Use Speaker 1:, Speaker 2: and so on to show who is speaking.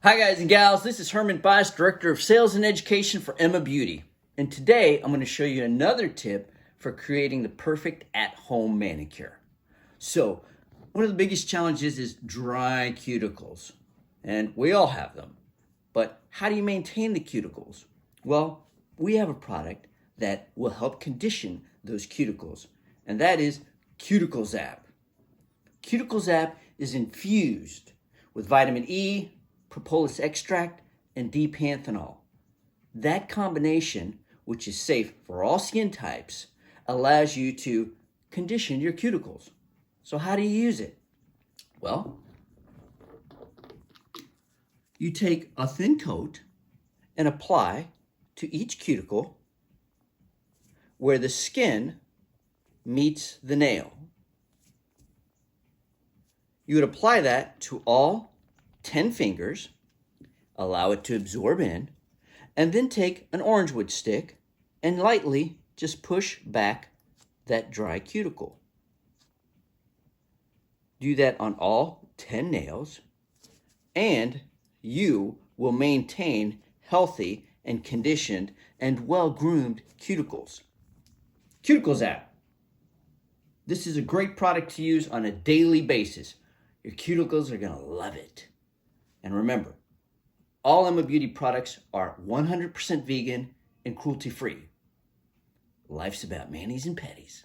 Speaker 1: Hi guys and gals, this is Herman Bias, Director of Sales and Education for Emma Beauty. And today I'm going to show you another tip for creating the perfect at-home manicure. So, one of the biggest challenges is dry cuticles. And we all have them. But how do you maintain the cuticles? Well, we have a product that will help condition those cuticles. And that is Cuticles app. Cuticles app is infused with vitamin E, propolis extract, and D-panthenol. That combination, which is safe for all skin types, allows you to condition your cuticles. So how do you use it? Well, you take a thin coat and apply to each cuticle where the skin meets the nail. You would apply that to all 10 fingers, allow it to absorb in, and then take an orange wood stick and lightly just push back that dry cuticle. Do that on all 10 nails, and you will maintain healthy and conditioned and well-groomed cuticles. Cuticles app. This is a great product to use on a daily basis. Your cuticles are going to love it. And remember, all Emma Beauty products are 100% vegan and cruelty-free. Life's about manis and petties.